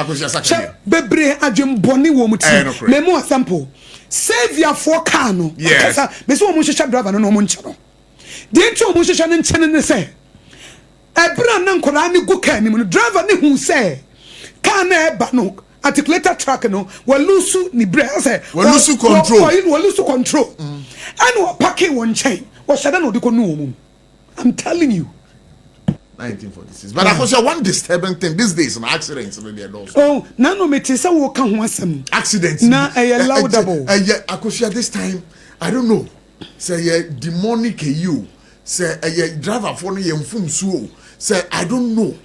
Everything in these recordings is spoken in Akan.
Akosua sakye. Bebre adwem boni wo muti. Me mo sample. Savior for car no. Yes. Me so mo hwehwe driver no mo nche no. De nti mo hwehwe no nche ne se. Ebra na nkora ne gu car ni mo driver ne hu se. Car na eba no. Articulator track no. We lose ni brake say. We lose control. We lose control. And we pack one chain. We shada no de ko no. I'm telling you. 1946. But Akosua, one disturbing thing these days, an accidents really are also. Oh, nano me tisa wo kan ho asem. Accidents. Na laudable. Akosua, this time, I don't know. Say demonic you. Say driver for no yemfum suo. Say I don't know.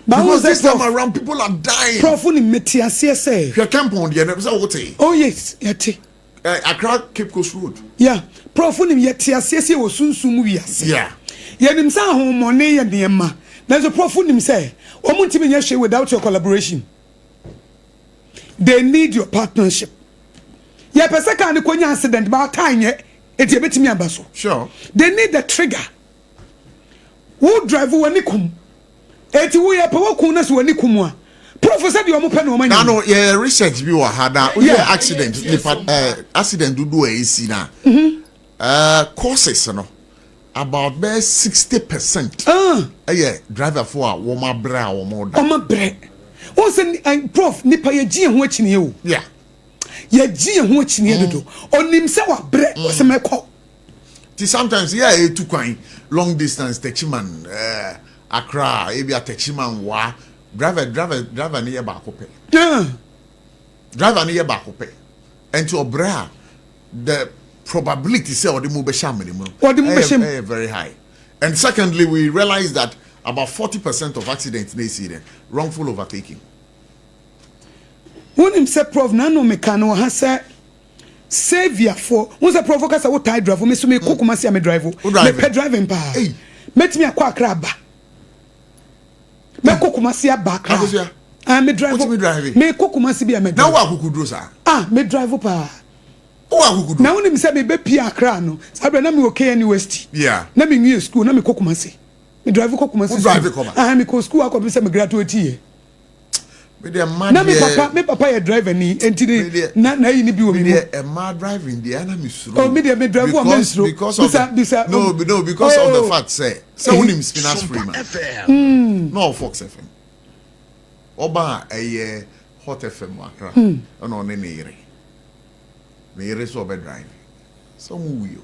Because this time around people are dying. Prof ni metiase say. You camp on the say what? Oh yes, yeti. Accra Cape Coast Road. Yeah. Prof ni metiase say wo sunsum wiase. Yeah. Yenim sa ho money ye nema. There's a prof nim say, "Omuntimi nya hwe without your collaboration." They need your partnership. Ye pese kan ko nya accident ba time ye eti ebetimi abaso. Sure. They need the trigger. Who drive wani kum? Eti wo ye pe wo kun na so wani kum a. Professor bi o mo pe no manya. No, yeah, research bi wa hada. Yeah, accident. Accident do e si na. Causes no. About 60%. Yeah, driver for a woman bra or more. Woman bra. What's an prof nipa ye ji ho akini you? Yeah. Ye ji ho akini do. Onim se wa bra was me call. Sometimes yeah, too kind long distance techiman Accra, maybe a techiman wa driver near back up. Yeah. Driver near back up. And to bra the probability say or the move very high. And secondly, we realize that about 40% of accidents they see wrongful overtaking. When him say prof nano mekano ha say savior for what's a provocator what tie drive me so me kokuma see me drive me pe driving pa met me akwa Accra ba me kokuma see ba Accra me drive me kokuma see be me now wa kokudro sa me drive pa now when him say me be pia Accra no sabe na me okay university yeah na me new school na me kokuma see me drive kokuma see me ko school akọ be say me graduate here na me papa ye driver ni enti na yi ni bi wo mi mad driving the na me suru oh me drive wo me suru because of the fact say unim spinach free man no Fox FM oba Hot FM Accra no ne ire so be drive so mu yo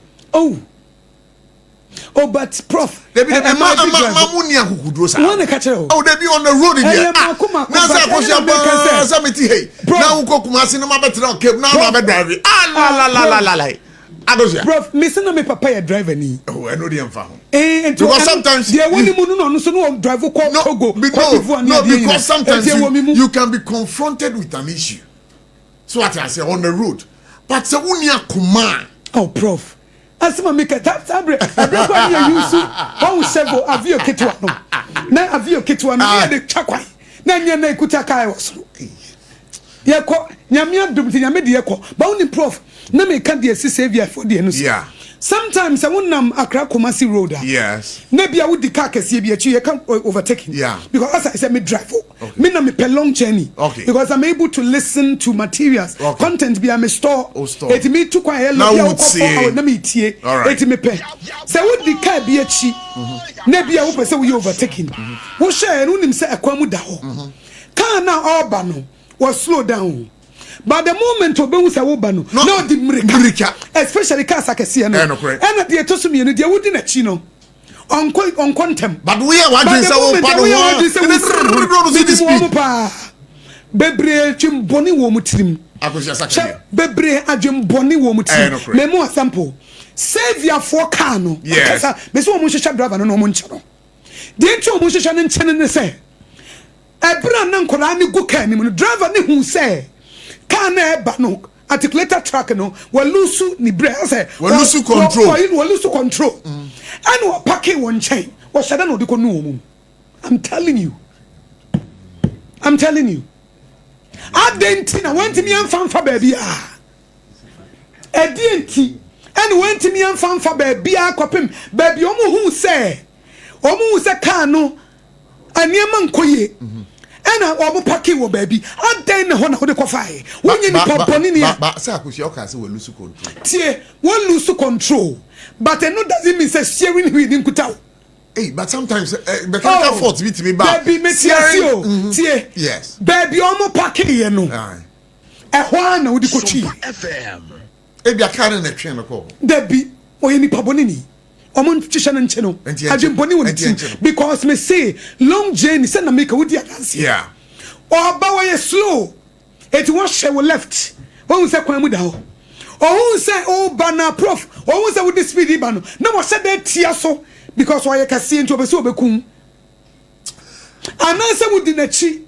but prof they be mamunia kukudro sa one catch oh they be on the road in there na say Akosua say me ti hey na unko kumasi no ma betra okay na ma be drive la Akosua prof me say no me papa ya driver ni I know the emfa ho because sometimes they woni mu no so no drive ko Togo no because sometimes you can be confronted with an issue so what I say on the road but say unia kuma oh prof asima make that abre kwa you use how several avio ketwa no na avio ketwa no ya de twakwan na nya na ikuta kai woso ye ko nyame adum ti nyame de ye ko ba woni prof na me ka de savior for de no yeah sometimes I won't Accra Kumasi road yes maybe I would the car kesi be you can overtaking yeah because as I said me drive me na me pe long journey because I'm able to listen to materials content be a me store it me to kwa hello ya na me tie it me pe say would the car be achi na bia wo pese we overtaking wo share no nim say akwamu da ho car na oba no was slow down. But the moment obehu say wo ba no no di mrika especially cars akese no and the etosu me no dia wodi na chi no on contem but we are watching say wo pa no this bebre twim boni wo mutirim Akosua sakye bebre adwem boni wo mutirim me mo sample savior for car no me so wo mo hwehwe driver no mo nche no de nti wo mo hwehwe no nche ne say ebra na nkora ne gu car ni mo driver ne hu say car na eba no articulator track no we lose ni brake say we lose control and we pack one chain we shada no de ko no I'm telling you adentina wenti mi amfa baby edenti and wenti mi amfa baby akopem baby omo hu say car no aniema nkoye ana omo paki wo baby adan na ho na ho de kofae wonye ni poponi ni ba say Akosua o ka say we lose control tie we lose control but no doesn't mean say sharing with him kuta. Hey, but sometimes mechanical fault be to me back. Baby, me tie. Yes. Baby, omo pake ye no. Ehwa na odi kochi. FM. Ebi akare na twen ko. Baby, oye ni paboni ni. Omo ntisha na nche no. Ajimponi woni tin because me say long journey say na make wodi adanse. Yeah. Oba we slow. It was she we left. Won say kwan mu da ho. Oh say oh bana prof. Oh say wodi speed ba no. Na wo say dey tia so. Because why you can see into obeso obekum ananse wudi nachi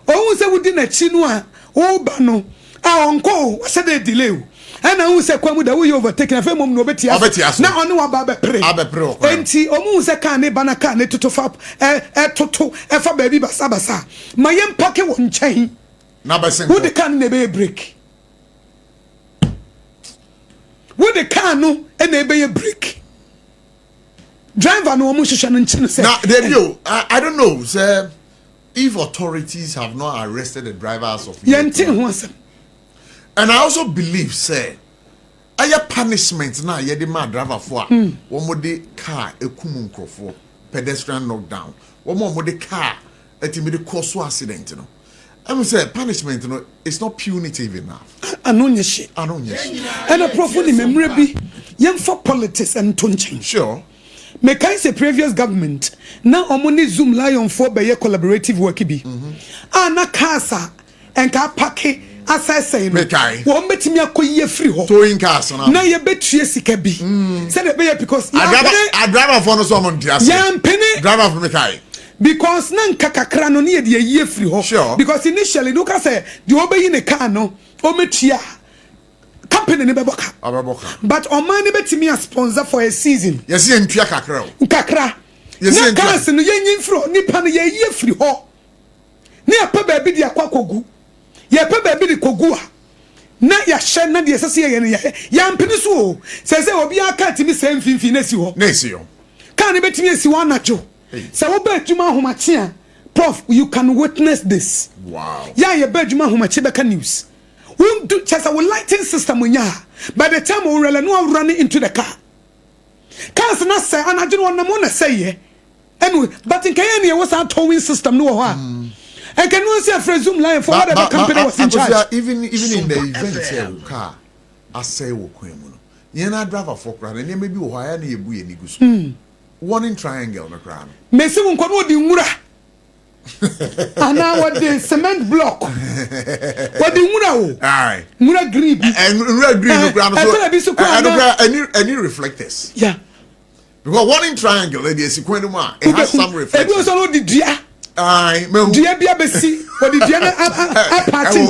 o won se wudi nachi no a o ba no a onko we say dey delay o ana won se kwamu da we overtaken afem mom no obetia na ono wa ba bepre enti o mu se kan ne bana kan ne toto fa toto e fa ba bi basa basa ma yem pake won nchen na ba sen wudi kan ne be break wudi kan no e na be break. Driver no almost say. Now, I don't know, sir. If authorities have not arrested the drivers of and I also believe, sir, aya punishment now ye the mad driver for one more the car a kumun pedestrian knockdown. One more the car a timid cause accident, you know. I mean, say punishment, you know, it's not punitive enough. I know your shit. And a properly memory young for politics and tunching. Sure. Make I say previous government now omoni zoom lion for be collaborative work bi na casa and ka pake asese no wo metimi akoye free ho towing cars na ye betue sika bi say the be because I driver for no so mon tiase driver for me kai because na nkakakra no ne ye ye free ho sure. Because initially no ka say the obeyi ne car no o metua company ne beboka but o man ne betimi a sponsor for a season yes ye ntua kakra kakra yes ye ntua no ye nyimfro nipa no ye free ho ne apa ba bi di akwakogu ye pa ba bi di kogu a na ya hye na de sese ye ne ya mpini so o sese obi aka timi se mfimfi na si ho kan ne betimi asi wa nacho se wo ba adwuma homache a prof you can witness this wow ya ye ba adwuma homache beka news. Won't do just a lighting system when ya by the time we really know running into the car. Cars not say, and I don't want to say anyway, but in Kenya was our towing system no one. I can not say a free zoom line for whatever company was in charge. Even in the event here, car, I say, you're not driver for crowd, and you may be why any buoy any goose. Warning triangle, the crown. Messi won't come with the mura. And now what the cement block? What the mura? Aye, mura green and red green ground. Any reflectors? Yeah, because warning triangle, lady, is sequential. It has some reflectors. It was all the dear. Aye, dear Biabesi, what the dear party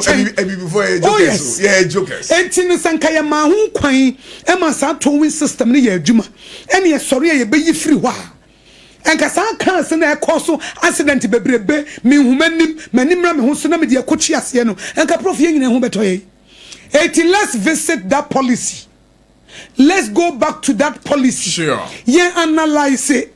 before. Oh yes, yeah, jokers. 18 Sankaya Mahu Quine, Emma Towing system near Juma, and yes, sorry, you be free wa. And Cassan can't send a coso accident to be me who menimram who tsunami dia cochiasiano and Caprof Yang and Humbertoy. 18 let's visit that policy. Let's go back to that policy. Sure. Yeah, analyze it.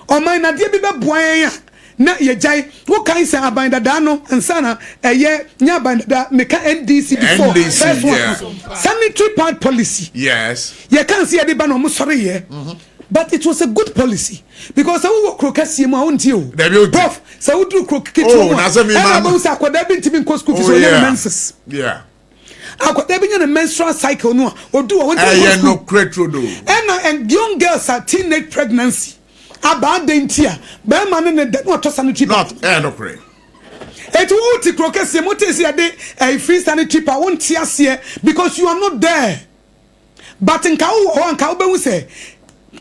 Or my Nadia Biba Boya. Na ye jai what kind say abanda dano and sana ye nya banda meka NDC before NDC, yeah. Sanitary part policy. Yes. You can't see a debano mo sorry here. But it was a good policy because I will crocassi my own deal. Prof, so we do croquet. Oh, that's a me man. I could have been to be school for menses. Yeah. I could have been in a menstrual cycle no or do I want to no cretro do. And young girls are teenage pregnancy. About the intia, by man in the not sanitary. Not no cre. It won't take crocassi motes a free sanitary. I won't see us here because you are not there. But in Kau or Kauba will say.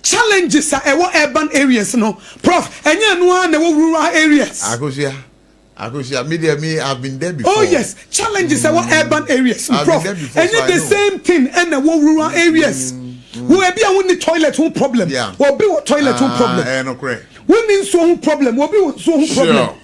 Challenges are urban areas, no, Prof. And you know, rural areas. Akosua, me, I've been there before. Oh yes, challenges are urban areas, Prof. And you the same thing, and the rural areas. Who be a toilet home problem? Yeah. Or be what toilet home problem? No correct. We mean so home problem. Or be what so home problem?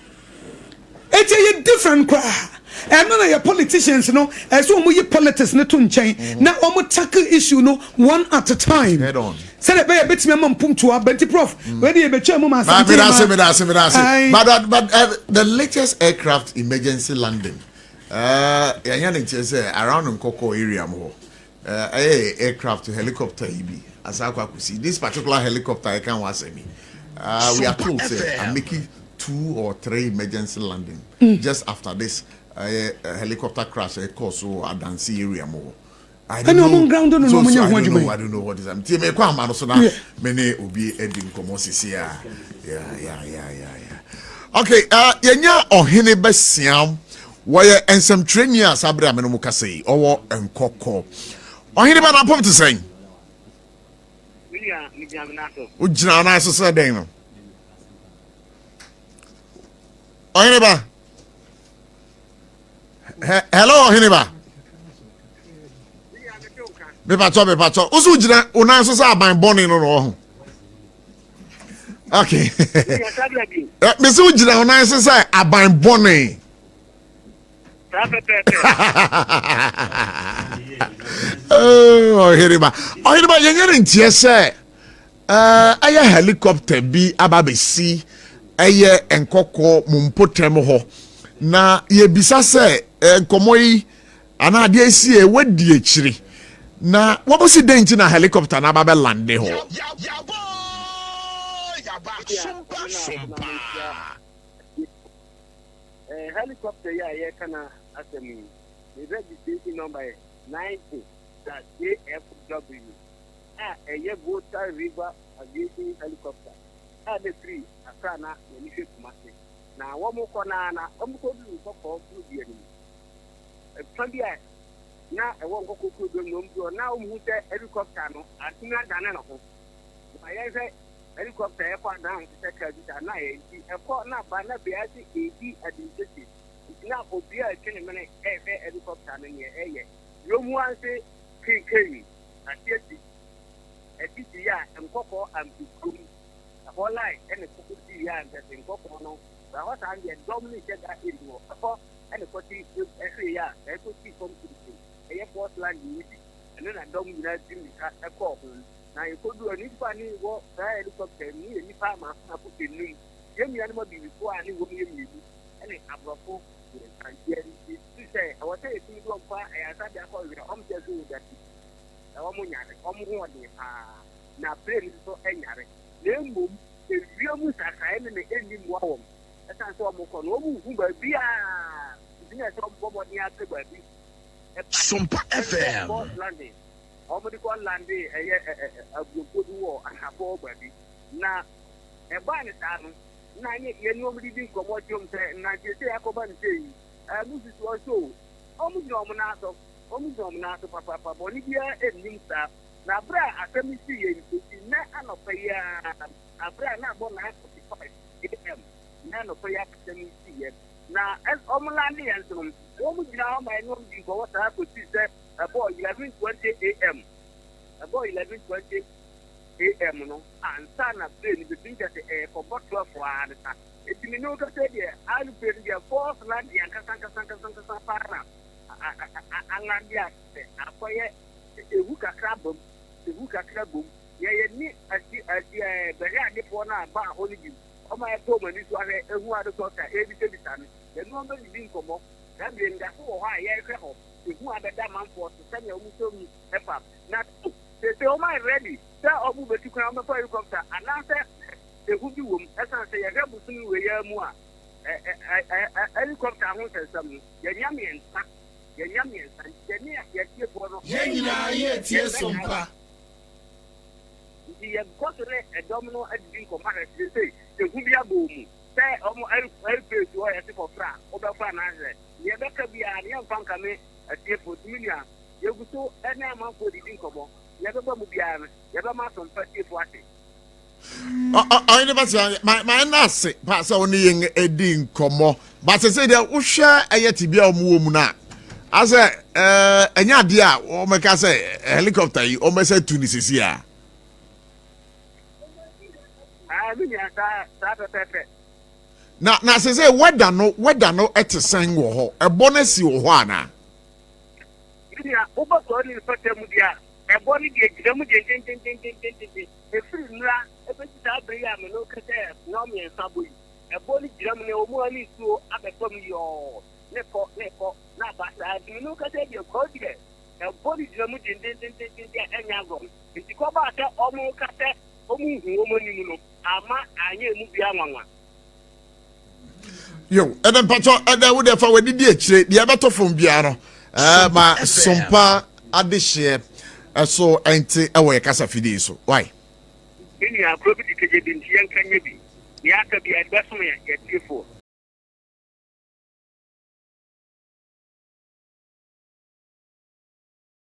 It's a different cry. and none of your politicians, you know, as we politics not to change. Now, tackle issue, no, one at a time. Head on. Say that baby, bit me mum pum to a Betty Prof. Where do you bet your mama? But the latest aircraft emergency landing, around Nkoko area more. Aircraft to helicopter EB. As I could see, this particular helicopter I can't watch me. We are told I'm making 2 or 3 emergency landing just after this helicopter crash. Akosua Adansi area more. I don't know. I don't know what is. I'm telling you, so now many will be heading commosis here. Yeah. Okay. Yenya ohene besiam. Why and some trainers Abra Menumukase or Nkoko. Ohene ba na pom to say. Ujina na so say den no. Ohene ba. Hello ohene ba. Me pacho. Usu ujina una so say aban boni no. Okay. Me so ujina una so say aban boni. Oh, Hiriba, you get say, aya helicopter bi ababesi, aya Nkoko mumpotem ho. Na ye bisa say, nkomo yi ana ade asi e wadi akiri. Na wabosi denti na helicopter na babe lande ho. SOMPA. Helicopter kana asemi. The registration number 90-AFW. A Water River Aviation Helicopter. The 3 Akana Yenishe Kumasi. Now, one more corner, for the enemy. Sunday, now I won't go to now who say helicopter. I think I done enough. My helicopter airport down to secretary at night. Airport now, but not be at the administrative. Now, Obia can a helicopter in your area. You want to say, King, and yes, a TCR and Coco and Big a whole line and a Coco and in Coco. But what I'm the dominated that in your and a 40 every year, I could see from the airport land and then I dominate a call. Now you could do an funny walk by helicopter, me and farmer, I put in me. Jamie animal before I knew you and a bravo. And to say, I was saying, you don't buy a Sadia call you. I'm just doing that. Now, play so any. Then, boom, the real Musa and the ending wow. That's how I'm going to be a SOMPA FM. Landing. Already called landing a good war and a poor baby. Now, a bonnet. Now, you nobody didn't come what you say, and I say, I come and say, this is also almost nominato, Papa, Bolivia, and Nimsa. Now, Bra, I can see you, not an of a Bra, not 145 AM, none of a see. Now, as Omolandi and so, almost now, my name is what I could see that about 11:20 AM. About 11:20 AM, no, and son of the between for bottle for it's in the said, I'll pay the fourth land and Casanca. Angandia, acquire a hooka crab, the hooka crab, yea, as the Berry Pona bar holding you. Oh, my woman is one who had a daughter every time. The number is being come up, that being the whole high aircraft, who had a dam for to send your mutum pepper. Not they say, oh, my ready. Tell Obu to come up for helicopter, and answer the Hubi woman, as I say, a rebel soon with your more. Helicopter, I want some, your yummy and sack, your yummy and SOMPA. The a domino at the commander, they say, the Hubia boom. Say, almost I'll pay to a tip of Frank, over Fan. You better be a young punk a tip for million. You go to any amount for the income. Never be never mass on 30 40. I never say my nurse pass only a ding come. But I say that Usha a yetibia mumuna. As a dear, or make us a helicopter, you almost said to this year. I mean, na say whether no et sen wo ho e bonus wo ho ana ya uba so ni fata mu dia e boni de gida mu den e free nra e be ta abri ya me no kete no me nsabo yi e boni gira mu ne o mu ani suo abetom yo ne ko na ba sa di no kete de ko de e boni gira mu den enya go nti ko ba ta o mu kete o mu hu o mu ni mu no ama anye mu bia nwanwa yo eden pacho eden wo de fa we didi akire de abeto fom bia no ma SOMPA adehye so enti ewo ye kasa fidi so why ni akro bi dikeje bi nti yan kanye bi ya ka bi adbaso ya